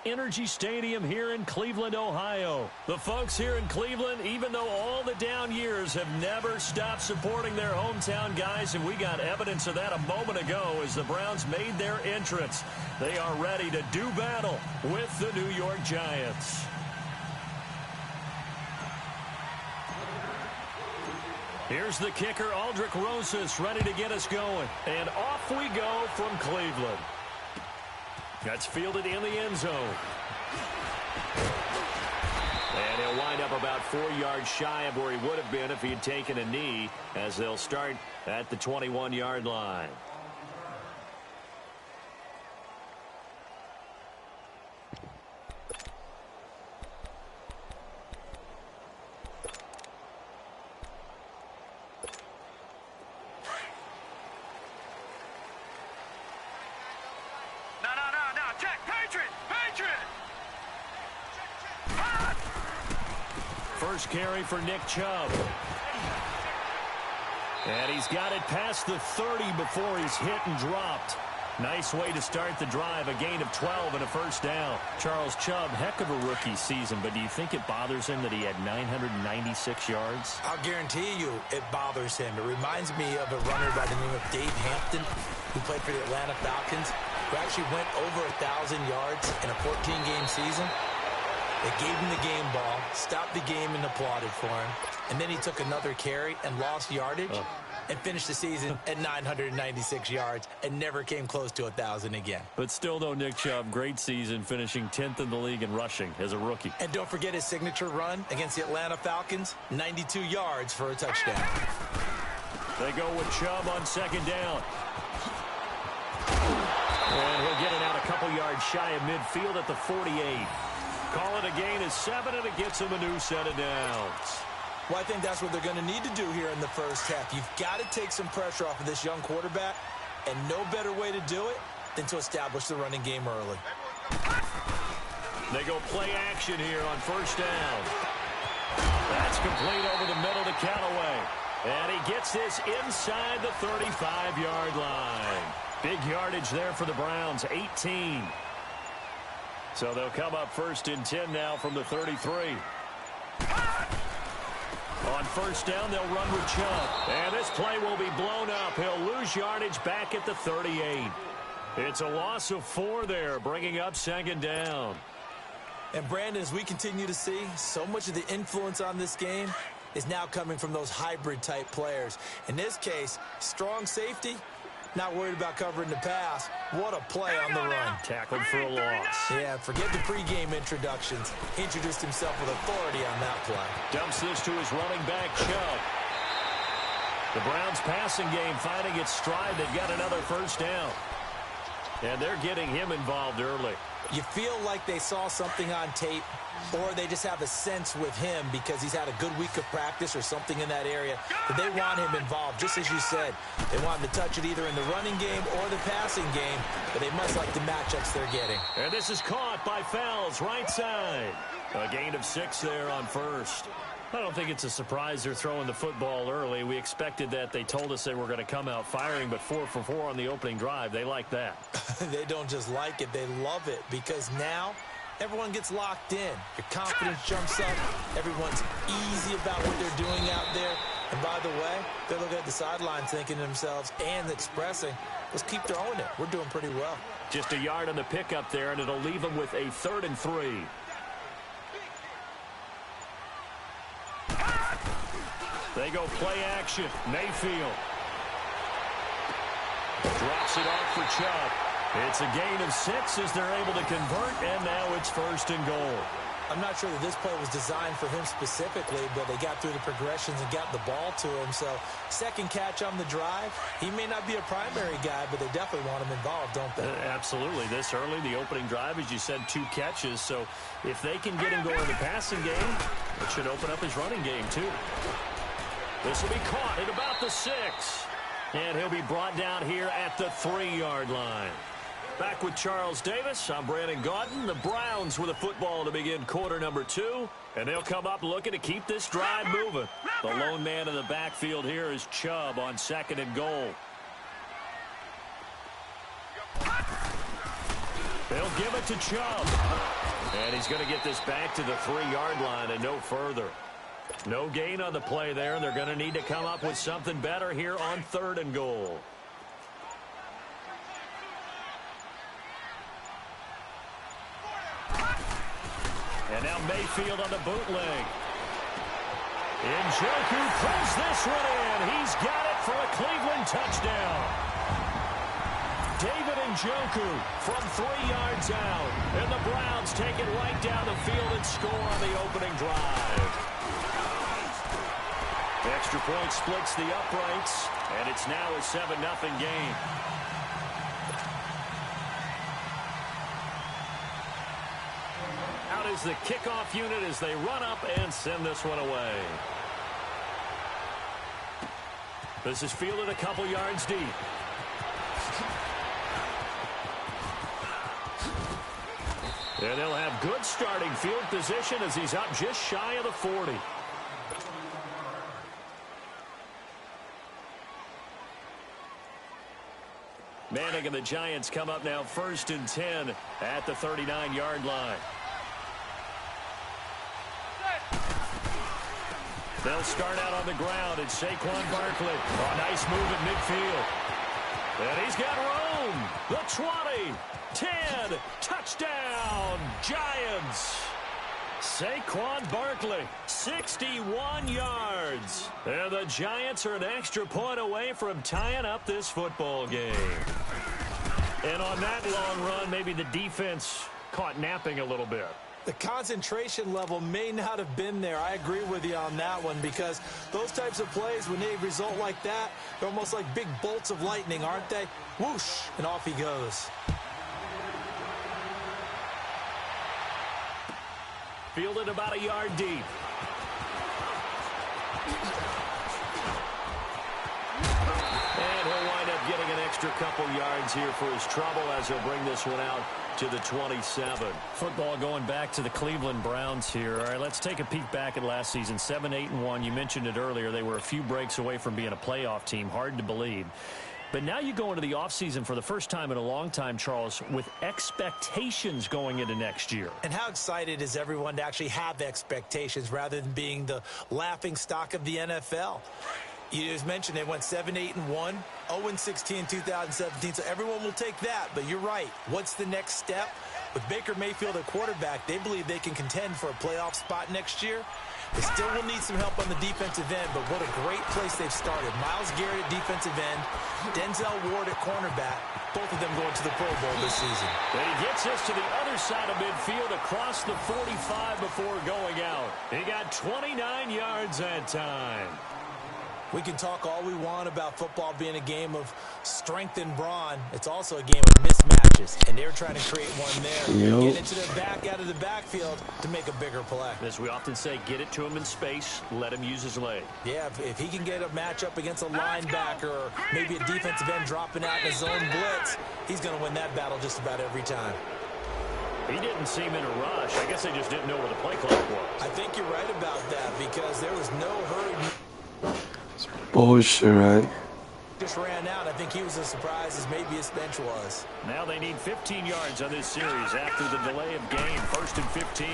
Energy Stadium here in Cleveland, Ohio. The folks here in Cleveland, even though all the down years, have never stopped supporting their hometown guys, and we got evidence of that a moment ago as the Browns made their entrance. They are ready to do battle with the New York Giants. Here's the kicker, Aldrich Rosas, ready to get us going. And off we go from Cleveland. That's fielded in the end zone. And he'll wind up about 4 yards shy of where he would have been if he had taken a knee, as they'll start at the 21-yard line. First carry for Nick Chubb. And he's got it past the 30 before he's hit and dropped. Nice way to start the drive. A gain of 12 and a first down. Charles Chubb, heck of a rookie season, but do you think it bothers him that he had 996 yards? I'll guarantee you it bothers him. It reminds me of a runner by the name of Dave Hampton, who played for the Atlanta Falcons, who actually went over 1,000 yards in a 14-game season. They gave him the game ball, stopped the game, and applauded for him. And then he took another carry and lost yardage and finished the season at 996 yards and never came close to 1,000 again. But still, though, Nick Chubb, great season, finishing 10th in the league in rushing as a rookie. And don't forget his signature run against the Atlanta Falcons, 92 yards for a touchdown. They go with Chubb on second down. And he'll get it out a couple yards shy of midfield at the 48. Call it a gain of 7, and it gets him a new set of downs. Well, I think that's what they're going to need to do here in the first half. You've got to take some pressure off of this young quarterback, and no better way to do it than to establish the running game early. They go play action here on first down. That's complete over the middle to Callaway. And he gets this inside the 35-yard line. Big yardage there for the Browns, 18. So they'll come up first and 10 now from the 33. On first down, they'll run with Chubb. And this play will be blown up. He'll lose yardage back at the 38. It's a loss of 4 there, bringing up second down. And, Brandon, as we continue to see, so much of the influence on this game is now coming from those hybrid-type players. In this case, strong safety, not worried about covering the pass. What a play on the run. Tackled for a loss. Yeah, forget the pregame introductions. Introduced himself with authority on that play. Dumps this to his running back, Chubb. The Browns' passing game finding its stride. They've got another first down. And they're getting him involved early. You feel like they saw something on tape, or they just have a sense with him because he's had a good week of practice or something in that area that they want him involved. Just as you said, they want him to touch it either in the running game or the passing game, but they must like the matchups they're getting. And this is caught by Fells, right side. A gain of 6 there on first. I don't think it's a surprise they're throwing the football early. We expected that. They told us they were going to come out firing, but 4 for 4 on the opening drive. They like that. They don't just like it, they love it, because now everyone gets locked in. Your confidence jumps up. Everyone's easy about what they're doing out there. And by the way, they're looking at the sidelines thinking to themselves and expressing, let's keep throwing it. We're doing pretty well. Just a yard on the pickup there, and it'll leave them with a 3rd and 3. They go play action. Mayfield drops it off for Chubb. It's a gain of 6 as they're able to convert, and now it's 1st and goal. I'm not sure that this play was designed for him specifically, but they got through the progressions and got the ball to him. So, second catch on the drive. He may not be a primary guy, but they definitely want him involved, don't they? Absolutely. This early, the opening drive, as you said, 2 catches. So, if they can get him going in the passing game, it should open up his running game, too. This will be caught at about the 6. And he'll be brought down here at the 3-yard line. Back with Charles Davis, I'm Brandon Gaudin. The Browns with a football to begin quarter number 2. And they'll come up looking to keep this drive moving. The lone man in the backfield here is Chubb on 2nd and goal. They'll give it to Chubb. And he's going to get this back to the 3-yard line and no further. No gain on the play there, and they're going to need to come up with something better here on 3rd and goal. And now Mayfield on the bootleg. Njoku pulls this one in. He's got it for a Cleveland touchdown. David Njoku from 3 yards out. And the Browns take it right down the field and score on the opening drive. The extra point splits the uprights, and it's now a 7-0 game. Out is the kickoff unit as they run up and send this one away. This is fielded a couple yards deep. And they'll have good starting field position as he's up just shy of the 40. Manning and the Giants come up now 1st and 10 at the 39-yard line. They'll start out on the ground. It's Saquon Barkley. Oh, nice move at midfield. And he's got room. The 20, 10, touchdown, Giants. Saquon Barkley, 61 yards. And the Giants are an extra point away from tying up this football game. And on that long run, maybe the defense caught napping a little bit. The concentration level may not have been there. I agree with you on that one, because those types of plays, when they result like that, they're almost like big bolts of lightning, aren't they? Whoosh, and off he goes. Fielded about a yard deep. And he'll wind up getting an extra couple yards here for his trouble as he'll bring this one out to the 27. Football going back to the Cleveland Browns here. All right, let's take a peek back at last season. 7-8-1. You mentioned it earlier. They were a few breaks away from being a playoff team. Hard to believe. But now you go into the offseason for the first time in a long time, Charles, with expectations going into next year. And how excited is everyone to actually have expectations rather than being the laughing stock of the NFL? You just mentioned they went 7-8-1, 0-16 in 2017, so everyone will take that. But you're right. What's the next step? With Baker Mayfield at quarterback, they believe they can contend for a playoff spot next year. They still will need some help on the defensive end, but what a great place they've started. Myles Garrett at defensive end, Denzel Ward at cornerback, both of them going to the Pro Bowl this season. And he gets us to the other side of midfield across the 45 before going out. He got 29 yards that time. We can talk all we want about football being a game of strength and brawn. It's also a game of mismatches, and they're trying to create one there. Get into the back out of the backfield to make a bigger play. As we often say, get it to him in space, let him use his leg. Yeah, if he can get a matchup against a linebacker or maybe a defensive end dropping out in a zone blitz, he's going to win that battle just about every time. He didn't seem in a rush. I guess they just didn't know where the play clock was. I think you're right about that because there was no hurry. Bullshit, right? Just ran out. I think he was as surprised as maybe his bench was. Now they need 15 yards on this series after the delay of game. 1st and 15.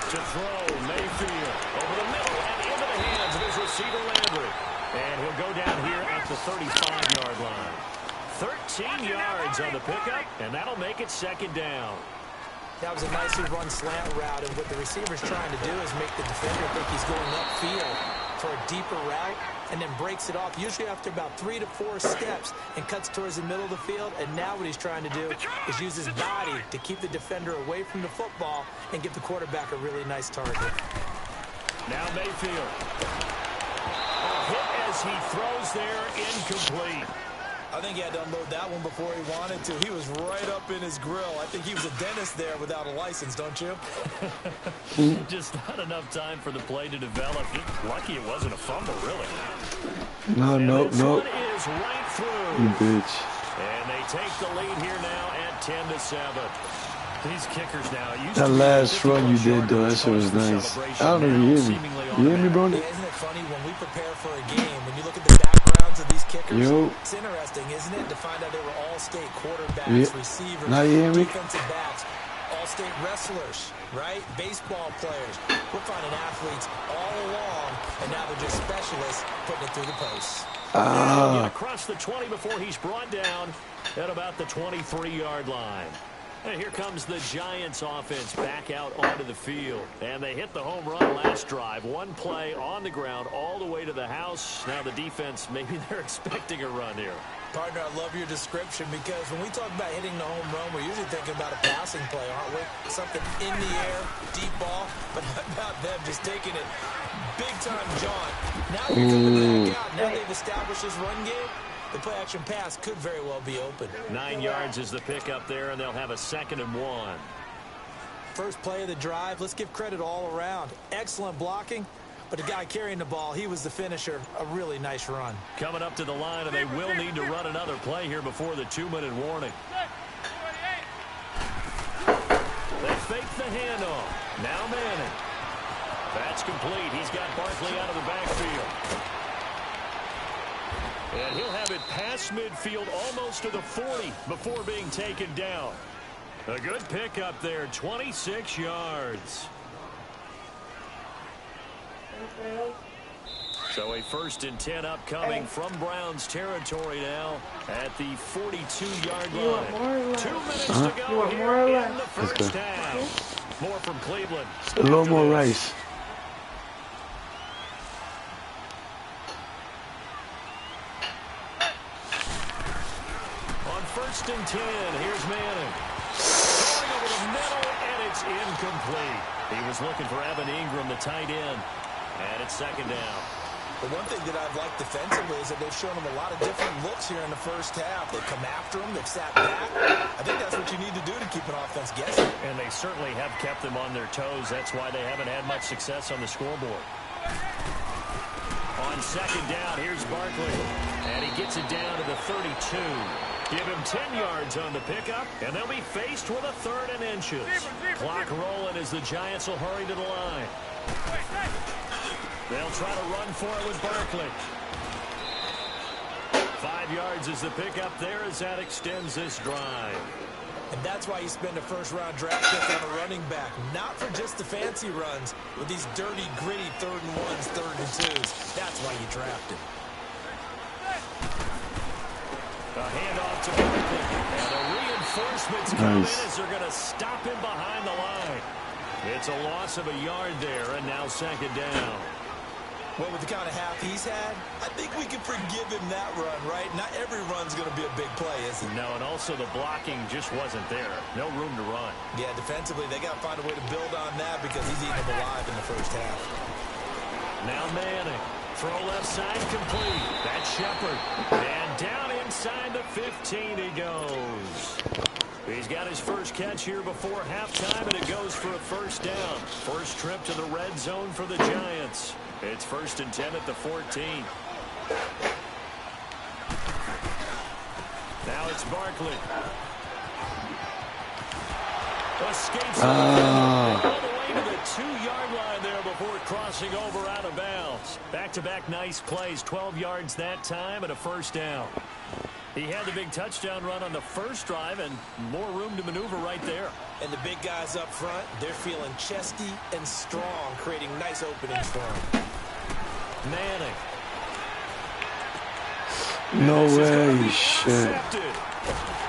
To throw, Mayfield over the middle and into the hands of his receiver Landry. And he'll go down here at the 35-yard line. 13 yards on the pickup, and that'll make it 2nd down. That was a nicely run slant route, and what the receiver's trying to do is make the defender think he's going upfield for a deeper route, and then breaks it off, usually after about 3 to 4 steps, and cuts towards the middle of the field. And now what he's trying to do is use his body to keep the defender away from the football and give the quarterback a really nice target. Now Mayfield. A hit as he throws there, incomplete. I think he had to unload that one before he wanted to. He was right up in his grill. I think he was a dentist there without a license, don't you? Just not enough time for the play to develop. Lucky it wasn't a fumble, really. No. One is right through. You bitch. And they take the lead here now at 10-7. These kickers now. That last run you did, though, that shit was nice. I don't know if you hear me. You hear me, bro? Yeah, isn't it funny when we prepare for a game, when you look at the backgrounds of these kickers, it's interesting, isn't it, to find out they were all-state quarterbacks, receivers, defensive backs, all-state wrestlers, right? Baseball players. We're finding athletes all along, and now they're just specialists putting it through the posts. Get across the 20 before he's brought down at about the 23-yard line. And here comes the Giants offense back out onto the field. And they hit the home run last drive. One play on the ground all the way to the house. Now the defense, maybe they're expecting a run here. Partner, I love your description because when we talk about hitting the home run, we're usually thinking about a passing play, aren't we? Something in the air, deep ball, but how about them just taking it big time, John. Now you're coming back out. Now they've established this run game. The play-action pass could very well be open. 9 yards is the pickup there, and they'll have a 2nd and 1. First play of the drive, let's give credit all around. Excellent blocking, but the guy carrying the ball, he was the finisher. A really nice run. Coming up to the line, and they will need to run another play here before the 2-minute warning. They fake the handoff. Now Manning. That's complete. He's got Barkley out of the backfield. And he'll have it past midfield almost to the 40 before being taken down. A good pickup there, 26 yards. So a 1st and 10 upcoming from Browns territory now at the 42-yard line. 2 minutes to go here in the first half. More from Cleveland. A little more rice. First and 10. Here's Manning. Going over the middle, and it's incomplete. He was looking for Evan Ingram, the tight end. And it's 2nd down. The one thing that I've liked defensively is that they've shown him a lot of different looks here in the first half. They've come after him. They've sat back. I think that's what you need to do to keep an offense guessing. And they certainly have kept them on their toes. That's why they haven't had much success on the scoreboard. On 2nd down, here's Barkley. And he gets it down to the 32. Give him 10 yards on the pickup, and they'll be faced with a 3rd and inches. Clock rolling as the Giants will hurry to the line. They'll try to run for it with Barkley. 5 yards is the pickup there as that extends this drive. And that's why you spend a first-round draft pick on a running back. Not for just the fancy runs, with these dirty, gritty 3rd and 1s, 3rd and 2s. That's why you draft him. A handoff to Barkley. And the reinforcements come in as they're going to stop him behind the line. It's a loss of a yard there, and now 2nd down. Well, with the kind of half he's had, I think we can forgive him that run, right? Not every run's going to be a big play, is it? No, and also the blocking just wasn't there. No room to run. Yeah, defensively, they got to find a way to build on that because he's eating them alive in the first half. Now Manning. Throw left side complete. That's Shepard. And down inside the 15 he goes. He's got his first catch here before halftime, and it goes for a 1st down. First trip to the red zone for the Giants. It's 1st and 10 at the 14. Now it's Barkley. Escapes all the way to the 2-yard line there before crossing over out of bounds. Back-to-back nice plays, 12 yards that time and a 1st down. He had the big touchdown run on the first drive and more room to maneuver right there. And the big guys up front, they're feeling chesty and strong, creating nice openings for him. Manning. No way, shit.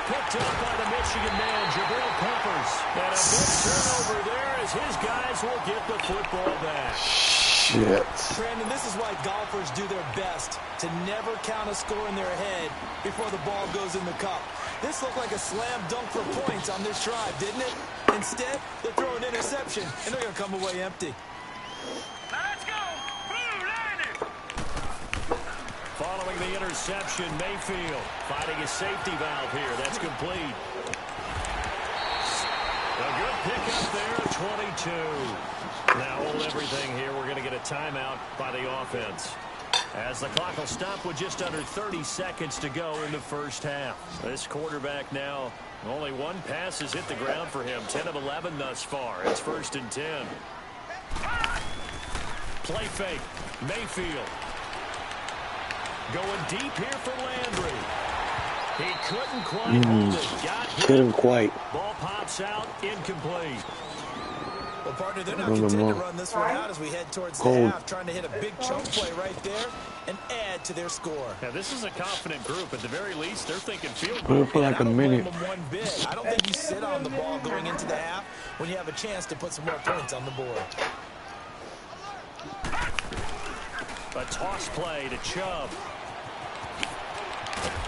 Picked up by the Michigan man, Jabril Peppers. And a big turnover there as his guys will get the football back. Shit. Brandon, this is why golfers do their best to never count a score in their head before the ball goes in the cup. This looked like a slam dunk for points on this drive, didn't it? Instead, they throw an interception, and they're going to come away empty. Let's go! Blue Lightning! Following the interception, Mayfield finding a safety valve here. That's complete. A good pickup there, 22. Now hold everything here. We're going to get a timeout by the offense. As the clock will stop with just under 30 seconds to go in the first half. This quarterback now Only one pass has hit the ground for him. 10 of 11 thus far. It's 1st and 10. Play fake. Mayfield. Going deep here for Landry. He couldn't quite hold it. Got hit. Couldn't quite. Ball pops out. Incomplete. Well, partner, they're not content to run this one out as we head towards the half, trying to hit a big chunk play right there and add to their score. Now, this is a confident group. At the very least, they're thinking field Put goal. it for like a minute. One bit. I don't think you sit on the ball going into the half when you have a chance to put some more points on the board. A toss play to Chubb.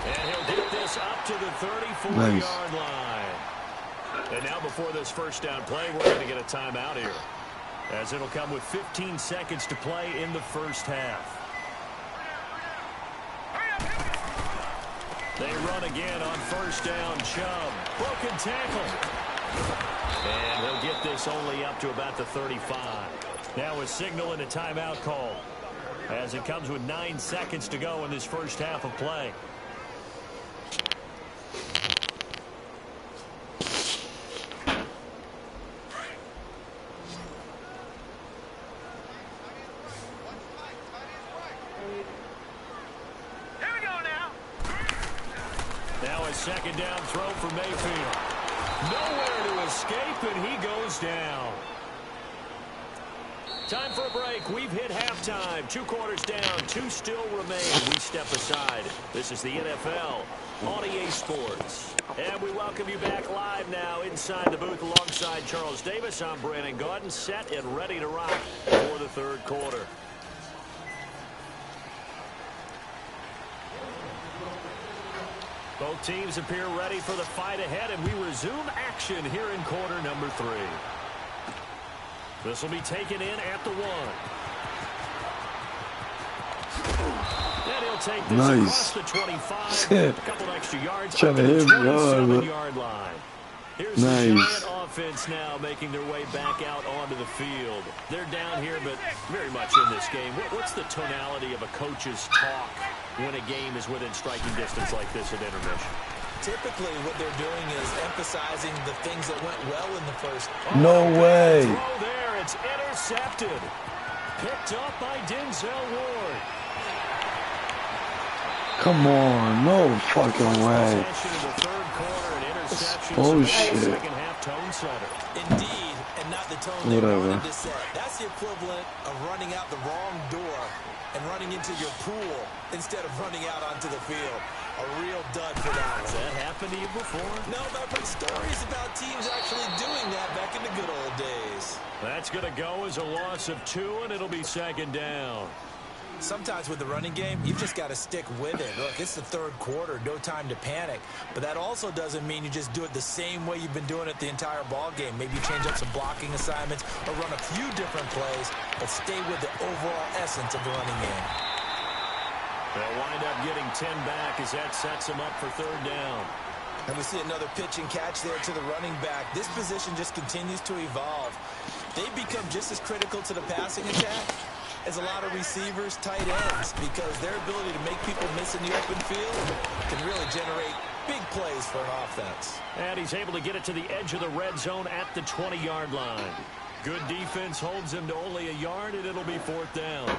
And he'll get this up to the 34-yard line. And now before this first down play, we're going to get a timeout here, as it'll come with 15 seconds to play in the first half. They run again on first down. Chubb. Broken tackle. And he'll get this only up to about the 35. Now a signal and a timeout call, as it comes with 9 seconds to go in this first half of play. Second down throw for Mayfield. Nowhere to escape, and he goes down. Time for a break. We've hit halftime. 2 quarters down. 2 still remain. We step aside. This is the NFL on EA Sports. And we welcome you back live now inside the booth alongside Charles Davis. I'm Brandon Gaudin, set and ready to rock for the third quarter. Both teams appear ready for the fight ahead, and we resume action here in quarter number 3. This will be taken in at the 1. And he'll take this across the 25. A couple extra yards up to the 27-yard line. Here's the Giant offense now making their way back out onto the field. They're down here, but very much in this game. What's the tonality of a coach's talk when a game is within striking distance like this at intermission? Typically, what they're doing is emphasizing the things that went well in the first. No way. Throw there. It's intercepted. Picked up by Denzel Ward. Come on. No fucking way. Bullshit. Indeed, and not the tone they wanted to set. That's the equivalent of running out the wrong door and running into your pool instead of running out onto the field. A real dud for that one. Has that happened to you before? No, but I've heard stories about teams actually doing that back in the good old days. That's going to go as a loss of 2, and it'll be second down. Sometimes with the running game, you've just got to stick with it. Look, it's the third quarter, no time to panic. But that also doesn't mean you just do it the same way you've been doing it the entire ball game. Maybe you change up some blocking assignments or run a few different plays, but stay with the overall essence of the running game. They'll wind up getting 10 back as that sets them up for third down. And we see another pitch and catch there to the running back. This position just continues to evolve. They've become just as critical to the passing attack as a lot of receivers, tight ends, because their ability to make people miss in the open field can really generate big plays for an offense. And he's able to get it to the edge of the red zone at the 20-yard line. Good defense holds him to only a yard, and it'll be fourth down.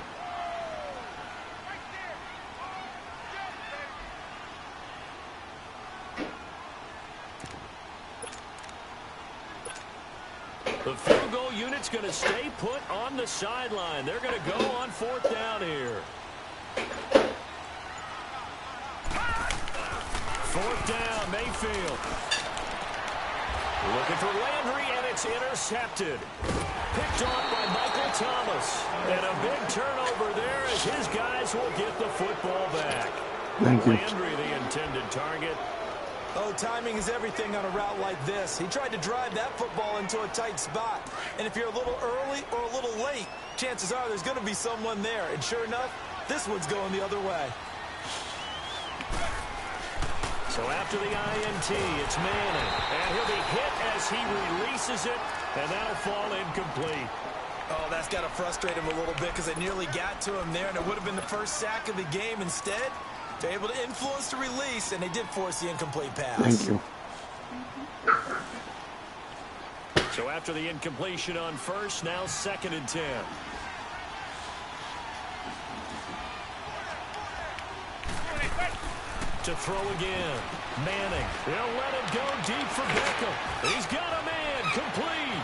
The field goal unit's going to stay put on the sideline. They're going to go on fourth down here. Fourth down, Mayfield. Looking for Landry, and it's intercepted. Picked off by Michael Thomas. And a big turnover there as his guys will get the football back. Thank you. Landry, the intended target. Oh, timing is everything on a route like this. He tried to drive that football into a tight spot. And if you're a little early or a little late, chances are there's going to be someone there. And sure enough, this one's going the other way. So after the INT, it's Manning. And he'll be hit as he releases it, and that'll fall incomplete. Oh, that's got to frustrate him a little bit because they nearly got to him there, and it would have been the first sack of the game. Instead, they're able to influence the release, and they did force the incomplete pass. Thank you. So after the incompletion on first, now 2nd and 10. To throw again. Manning. He'll let it go deep for Beckham. He's got a man. Complete.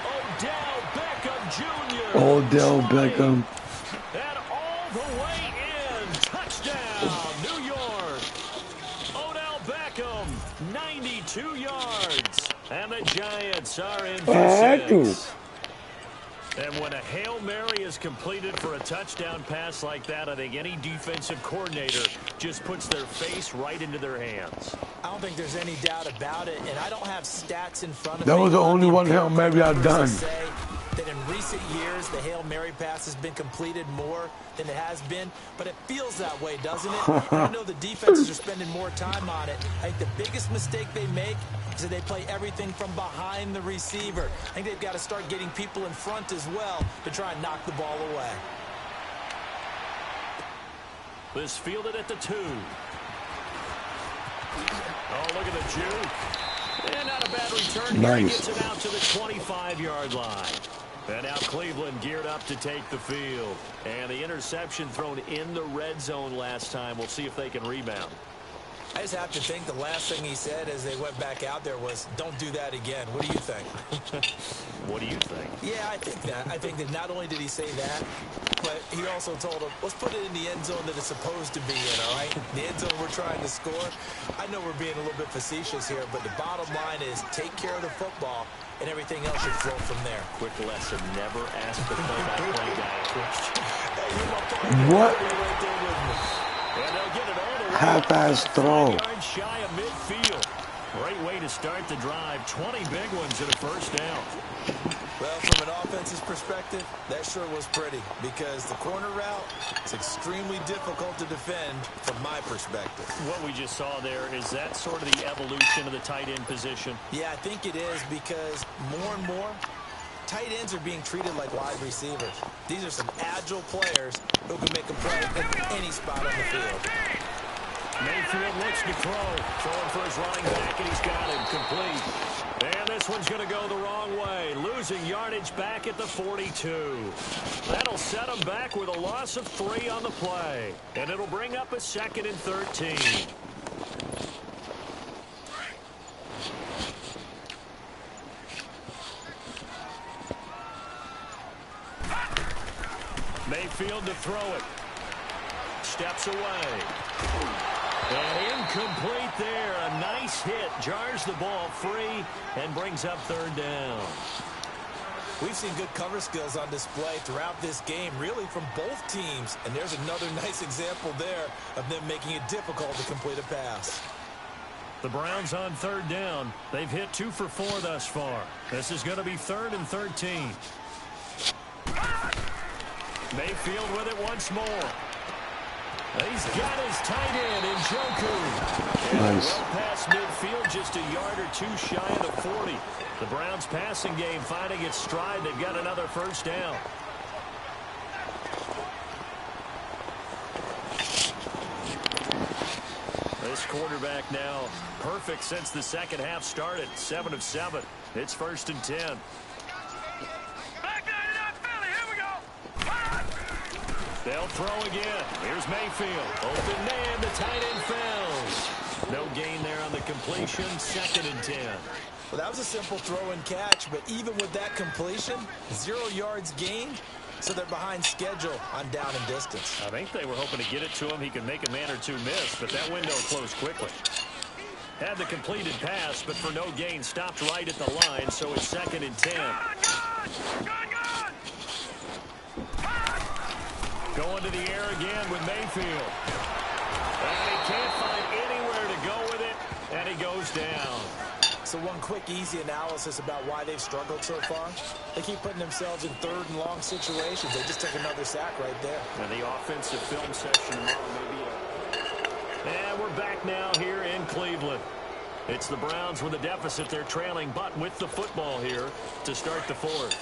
Odell Beckham Jr. Odell Beckham. And all the way in. Touchdown, New York. Odell Beckham, 92 yards. And the Giants are in for 6. And when a Hail Mary is completed for a touchdown pass like that, I think any defensive coordinator just puts their face right into their hands. I don't think there's any doubt about it, and I don't have stats in front of me. That was the only one Hail Mary I've done. That in recent years, the Hail Mary pass has been completed more than it has been, but it feels that way, doesn't it? And I know the defenses are spending more time on it. I think the biggest mistake they make is that they play everything from behind the receiver. I think they've got to start getting people in front as well to try and knock the ball away. This fielded at the 2. Oh, look at the juke. And not a bad return. Nice. He gets it out to the 25-yard line. And now Cleveland geared up to take the field. And the interception thrown in the red zone last time. We'll see if they can rebound. I just have to think the last thing he said as they went back out there was, don't do that again. What do you think? What do you think? Yeah, I think that. I think that not only did he say that, but he also told him, let's put it in the end zone that it's supposed to be in, all right? The end zone we're trying to score. I know we're being a little bit facetious here, but the bottom line is take care of the football, and everything else should flow from there. Quick lesson, never ask the play-by-play guy a question. What? And they'll get it all the way. Half-ass throw. Yards shy of midfield. Great way to start the drive. 20 big ones and a first down. Well, from an offense's perspective, that sure was pretty because the corner route is extremely difficult to defend from my perspective. What we just saw there, is that sort of the evolution of the tight end position? Yeah, I think it is because more and more, tight ends are being treated like wide receivers. These are some agile players who can make a play in any spot on the field. Mayfield looks to throw. Throwing for his running back, and he's got him complete. And this one's going to go the wrong way. Losing yardage back at the 42. That'll set him back with a loss of 3 on the play. And it'll bring up a 2nd and 13. Mayfield to throw it. Steps away. And incomplete there. A nice hit. Jars the ball free and brings up 3rd down. We've seen good cover skills on display throughout this game, really from both teams. And there's another nice example there of them making it difficult to complete a pass. The Browns on 3rd down. They've hit 2 for 4 thus far. This is going to be 3rd and 13. Mayfield with it once more. He's got his tight end in Njoku. Nice. Well past midfield, just a yard or 2 shy of the 40. The Browns passing game finding its stride. They've got another first down. This quarterback now perfect since the second half started. 7 of 7. It's 1st and 10. They'll throw again. Here's Mayfield. Open man. The tight end fails. No gain there on the completion. 2nd and 10. Well, that was a simple throw and catch, but even with that completion, 0 yards gained, so they're behind schedule on down and distance. I think they were hoping to get it to him. He could make a man or 2 miss, but that window closed quickly. Had the completed pass, but for no gain, stopped right at the line, so it's 2nd and 10. Going to the air again with Mayfield. And he can't find anywhere to go with it, and he goes down. So one quick, easy analysis about why they've struggled so far. They keep putting themselves in 3rd and long situations. They just took another sack right there. And the offensive film session and we're back now here in Cleveland. It's the Browns with a deficit. They're trailing, but with the football here to start the 4th.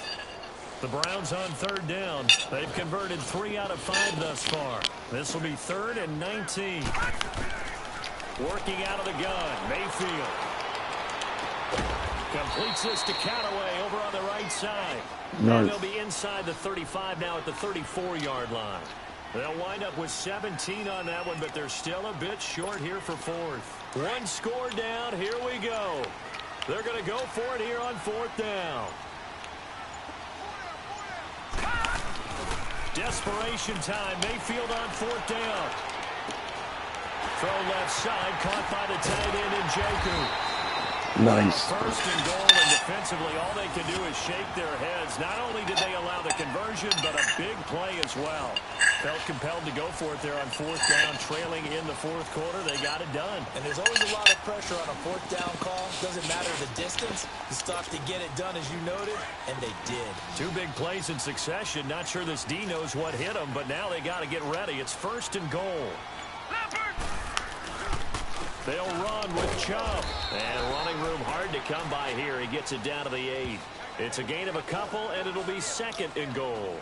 The Browns on 3rd down. They've converted 3 out of 5 thus far. This will be 3rd and 19. Working out of the gun, Mayfield. Completes this to Callaway over on the right side. Nice. And they'll be inside the 35 now at the 34-yard line. They'll wind up with 17 on that one, but they're still a bit short here for fourth. One score down. Here we go. They're going to go for it here on fourth down. Desperation time. Mayfield on fourth down. Throw left side. Caught by the tight end in Njoku. Nice. First and goal, and defensively, all they can do is shake their heads. Not only did they allow the conversion, but a big play as well. Felt compelled to go for it there on fourth down, trailing in the fourth quarter. They got it done. And there's always a lot of pressure on a fourth down call. Doesn't matter the distance. You stop to get it done, as you noted, and they did. Two big plays in succession. Not sure this D knows what hit them, but now they got to get ready. It's first and goal. They'll run with Chubb. And running room hard to come by here. He gets it down to the 8. It's a gain of a couple, and it'll be second and goal.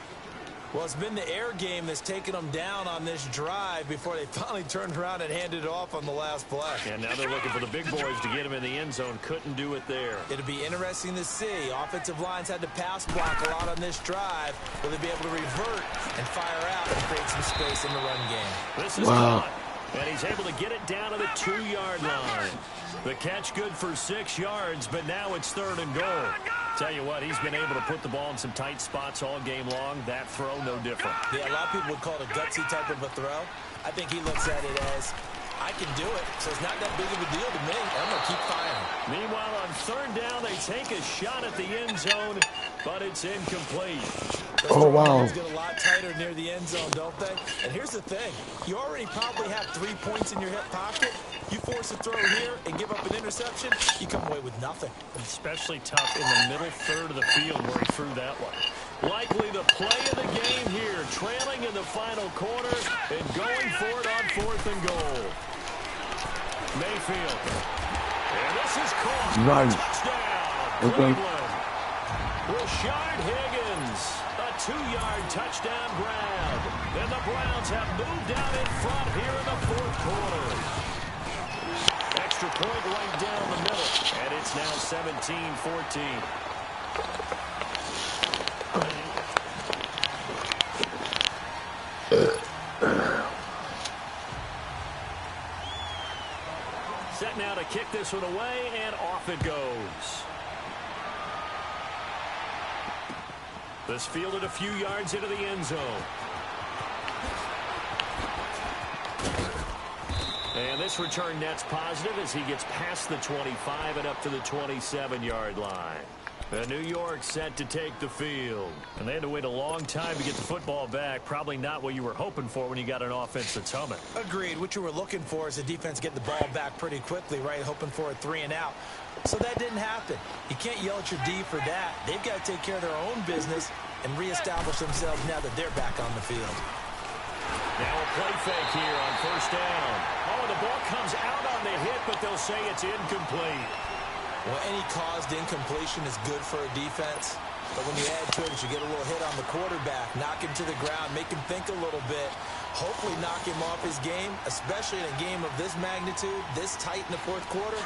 Well, it's been the air game that's taken them down on this drive before they finally turned around and handed it off on the last play. And now they're looking for the big boys to get him in the end zone. Couldn't do it there. It'll be interesting to see. Offensive lines had to pass block a lot on this drive. Will they be able to revert and fire out and create some space in the run game? This is caught. And he's able to get it down to the 2-yard line. The catch good for 6 yards, but now it's third and goal. Tell you what, he's been able to put the ball in some tight spots all game long. That throw, no different. Yeah, a lot of people would call it a gutsy type of a throw. I think he looks at it as, I can do it, so it's not that big of a deal to me. I'm going to keep firing. Meanwhile, on third down, they take a shot at the end zone, but it's incomplete. Oh, wow. Those get a lot tighter near the end zone, don't they? And here's the thing. You already probably have 3 points in your hip pocket. You force a throw here and give up an interception, you come away with nothing. Especially tough in the middle third of the field where he threw that one. Likely the play of the game here, trailing in the final quarter and going for it on fourth and goal. Mayfield. And this is caught. Nice. Touchdown. Cleveland. Rashard Higgins. A 2-yard touchdown grab. And the Browns have moved out in front here in the fourth quarter. Extra point right down the middle. And it's now 17-14. Set now to kick this one away, and off it goes. This fielded a few yards into the end zone. And this return net's positive as he gets past the 25 and up to the 27-yard line. New York set to take the field. And they had to wait a long time to get the football back. Probably not what you were hoping for when you got an offense that's humming. Agreed. What you were looking for is the defense get the ball back pretty quickly, right? Hoping for a 3 and out. So that didn't happen. You can't yell at your D for that. They've got to take care of their own business and reestablish themselves now that they're back on the field. Now a play fake here on first down. Oh, the ball comes out on the hit, but they'll say it's incomplete. Well, any caused incompletion is good for a defense. But when you add to it, you get a little hit on the quarterback, knock him to the ground, make him think a little bit, hopefully knock him off his game, especially in a game of this magnitude, this tight in the fourth quarter.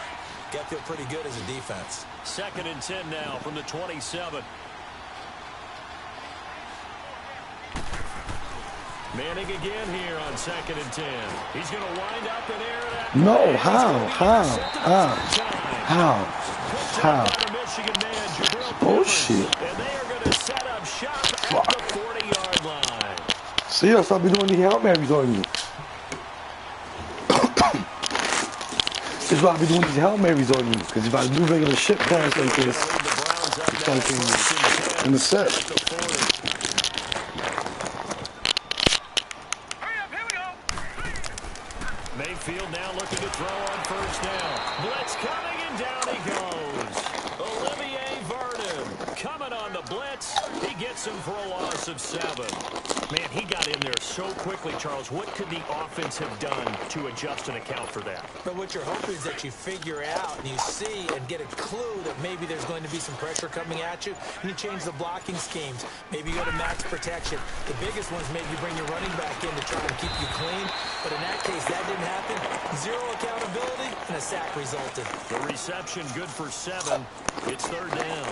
Got to feel pretty good as a defense. Second and 10 now from the 27. Manning again here on second and 10. He's going to wind up in air. No, how? Bullshit. And they are going to set up shop at the 40-yard line. See, that's why I be doing the Hail Marys on you. That's why I be doing these Hail Marys on you. Because if I do regular shit pass like this, it's like in the set. Mayfield now looking to throw on first down. Blitz coming, and down he goes. Olivier Vernon coming on the blitz. He gets him for a loss of 7. Man, he got in there so quickly, Charles. What could the offense have done to adjust and account for that? But what you're hoping is that you figure out and you see and get a clue that maybe there's going to be some pressure coming at you, and you change the blocking schemes. Maybe you go to max protection. The biggest one's maybe you bring your running back in to try and keep you clean. But in that case, that didn't happen. 0 accountability, and a sack resulted. The reception good for 7. It's 3rd down.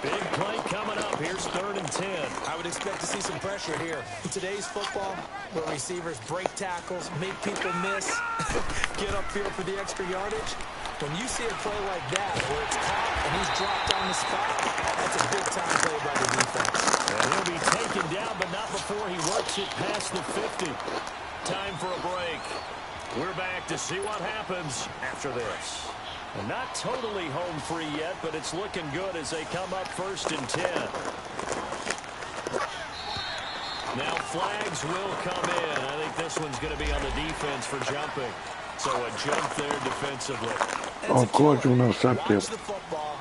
Big play coming up. Here's 3rd and 10. I would expect to see some pressure here. In today's football, where receivers break tackles, make people miss, get upfield for the extra yardage, when you see a play like that where it's caught and he's dropped on the spot, that's a big-time play by the defense. And he'll be taken down, but not before he works it past the 50. Time for a break. We're back to see what happens after this. And not totally home free yet, but it's looking good as they come up 1st and 10. Now flags will come in. I think this one's going to be on the defense for jumping. So a jump there defensively. Oh, of course you know something. Watch the football.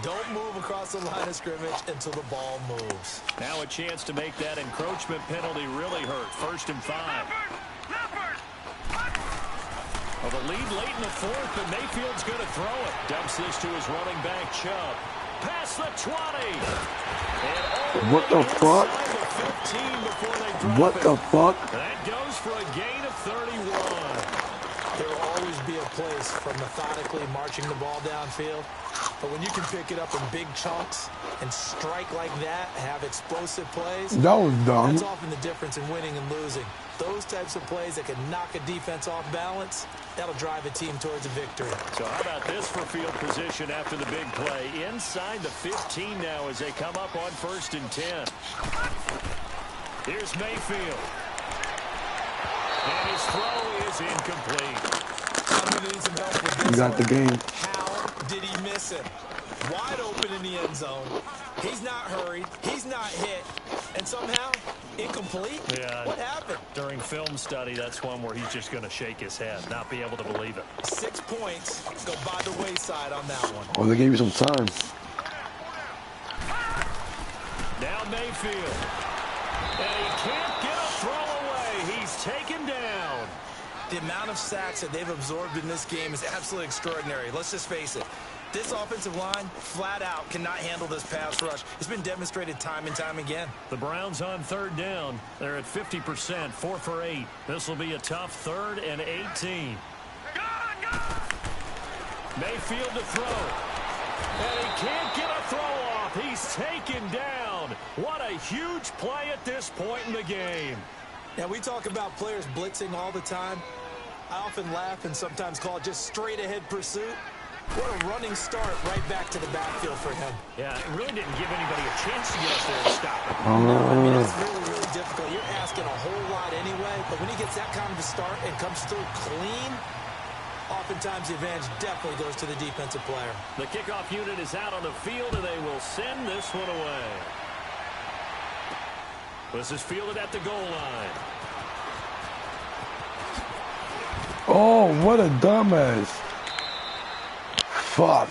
Don't move across the line of scrimmage until the ball moves. Now a chance to make that encroachment penalty really hurt. 1st and 5. Well, the lead late in the 4th, but Mayfield's going to throw it. Dumps this to his running back, Chubb. Past the 20. What the fuck? What the fuck? That goes for a gain of 31. There will always be a place for methodically marching the ball downfield. But when you can pick it up in big chunks and strike like that, have explosive plays, That was dumb. that's often the difference in winning and losing. Those types of plays that can knock a defense off balance, that'll drive a team towards a victory. So how about this for field position after the big play? Inside the 15 now as they come up on 1st and 10. Here's Mayfield. And his throw is incomplete. You got the game. How did he miss it? Wide open in the end zone. He's not hurried. He's not hit. And somehow, incomplete? Yeah. What happened? During film study, that's one where he's just going to shake his head, not be able to believe it. 6 points go by the wayside on that one. Oh, they gave you some time. Now Mayfield. And he can't get a throw away. He's taken down. The amount of sacks that they've absorbed in this game is absolutely extraordinary. Let's just face it. This offensive line, flat out, cannot handle this pass rush. It's been demonstrated time and time again. The Browns on 3rd down. They're at 50%, 4 for 8. This will be a tough 3rd and 18. Mayfield to throw. And he can't get a throw off. He's taken down. What a huge play at this point in the game. Now, we talk about players blitzing all the time. I often laugh and sometimes call it just straight-ahead pursuit. What a running start right back to the backfield for him. Yeah, it really didn't give anybody a chance to get up there and stop it. No, I mean, it's really, really difficult. You're asking a whole lot anyway, but when he gets that kind of a start and comes through clean, oftentimes the advantage definitely goes to the defensive player. The kickoff unit is out on the field, and they will send this one away. This is fielded at the goal line. Oh, what a dumbass. Fuck.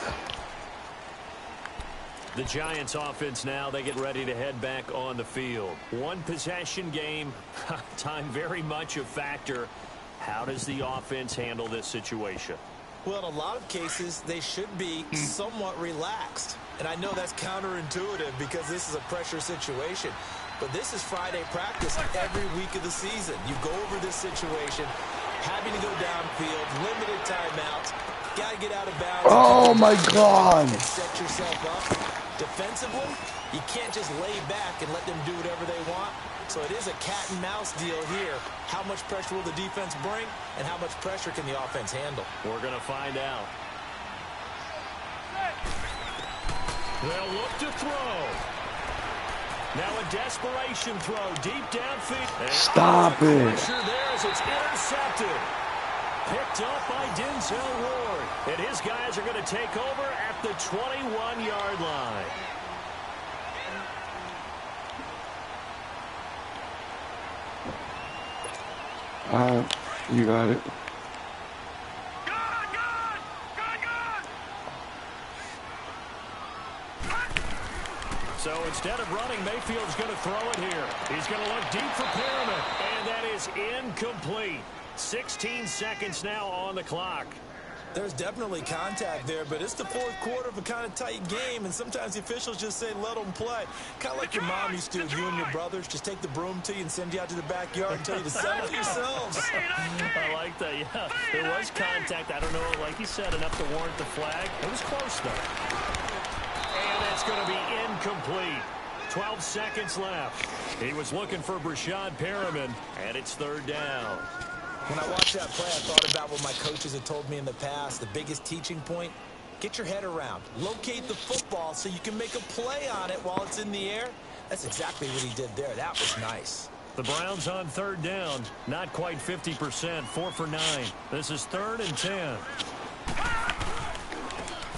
The Giants offense now, they get ready to head back on the field. One possession game, time very much a factor. How does the offense handle this situation? Well, in a lot of cases, they should be somewhat relaxed. And I know that's counterintuitive because this is a pressure situation. But this is Friday practice every week of the season. You go over this situation, having to go downfield, limited timeouts, got to get out of bounds. Oh, my God. And set yourself up. Defensively, you can't just lay back and let them do whatever they want. So it is a cat and mouse deal here. How much pressure will the defense bring, and how much pressure can the offense handle? We're going to find out. They'll look to throw. Now a desperation throw deep downfield. Stop it. Pressure there as it's intercepted. Picked up by Denzel Ward. And his guys are going to take over at the 21-yard line. You got it. So instead of running, Mayfield's going to throw it here. He's going to look deep for Perriman, and that is incomplete. 16 seconds now on the clock. There's definitely contact there, but it's the fourth quarter of a kind of tight game, and sometimes the officials just say, let them play. Kind of like your mom used to, you and your brothers, just take the broom to you and send you out to the backyard and tell you to settle yourselves. I like that, yeah. There was contact. I don't know, like you said, enough to warrant the flag. It was close, though. And it's going to be incomplete. 12 seconds left. He was looking for Brashad Perriman, and it's third down. When I watched that play, I thought about what my coaches had told me in the past. The biggest teaching point, get your head around. Locate the football so you can make a play on it while it's in the air. That's exactly what he did there. That was nice. The Browns on third down. Not quite 50%. 4 for 9. This is 3rd and 10.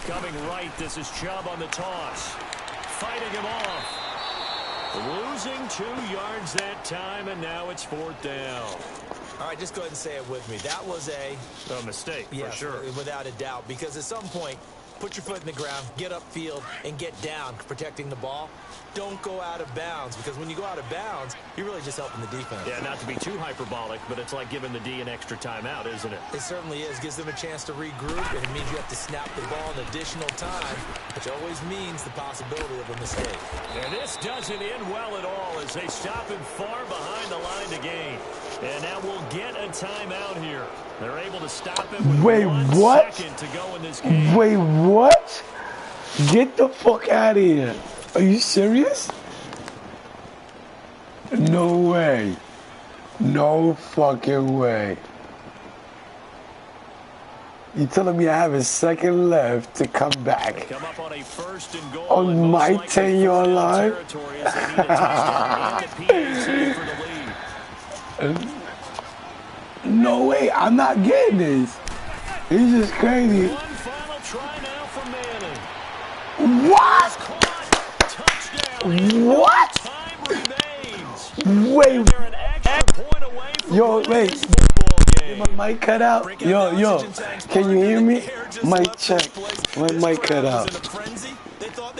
Coming right, this is Chubb on the toss. Fighting him off. Losing 2 yards that time, and now it's 4th down. All right, just go ahead and say it with me. That was a mistake, yes, for sure. Without a doubt, because at some point, put your foot in the ground, get upfield, and get down protecting the ball. Don't go out of bounds, because when you go out of bounds, you're really just helping the defense. Yeah, not to be too hyperbolic, but it's like giving the D an extra timeout, isn't it? It certainly is. Gives them a chance to regroup, and it means you have to snap the ball an additional time, which always means the possibility of a mistake. And this doesn't end well at all as they stop him far behind the line to gain. And now we'll get a timeout here. They're able to stop him with 1 second to go in this game. Wait, what? Get the fuck out of here. Are you serious? No way. No fucking way. You telling me I have a second left to come back Come up on a 1st and goal on my 10-yard line? No way, I'm not getting this. It's just crazy. One final try now for Manning. What? Touchdown. What? Time remains. Wait. They're an extra point away from Yo, winning wait. this football game. My mic cut out. Yo, can you hear me? Mic check. My mic cut out.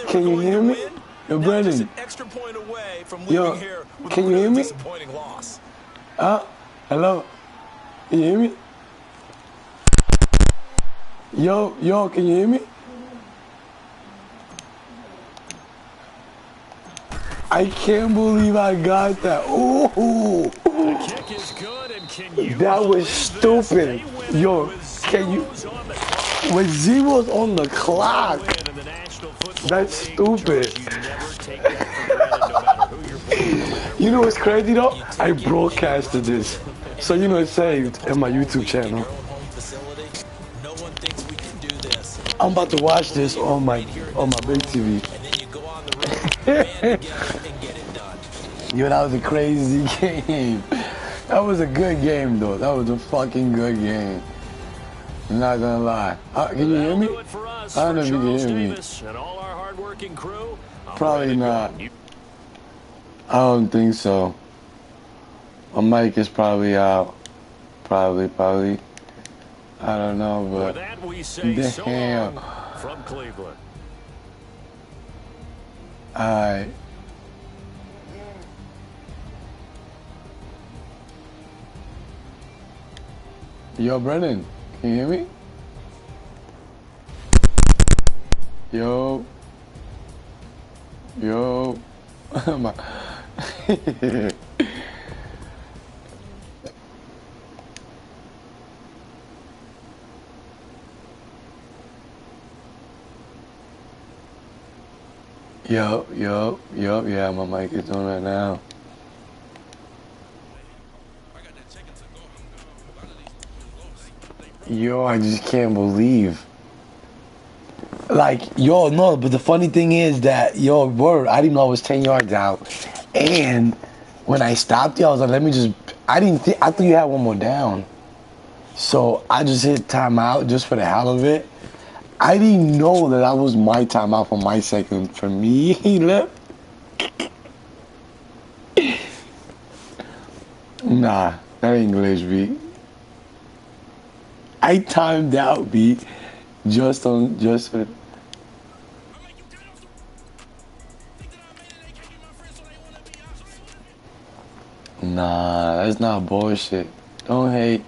Can you hear me? Yo, Brennan. Yo, can you hear me? Hello? Can you hear me? Yo, can you hear me? I can't believe I got that. Ooh. The kick is good, and can you That was stupid. Yo, can you? With zeros on the clock. That's stupid. You know what's crazy though? I broadcasted this. So you know it's saved in my YouTube channel. I'm about to watch this on my big TV. Yo, that was a crazy game. That was a good game though. That was a fucking good game. I'm not gonna lie. Can you hear me? I don't know if you can hear me. Probably not. I don't think so. My mic is probably out. Probably. I don't know, but damn. From Cleveland. Alright. Yo, Brennan, can you hear me? Yo. Yeah, my mic is on right now. Yo, I just can't believe. Like, yo, no, but the funny thing is that, yo, word, I didn't know I was 10 yards out. And when I stopped you, I was like, I thought you had one more down. So I just hit timeout just for the hell of it. I didn't know that was my timeout for my second. For me, he left. Nah, that English beat. I timed out, beat, just for. Nah, that's not bullshit. Don't hate.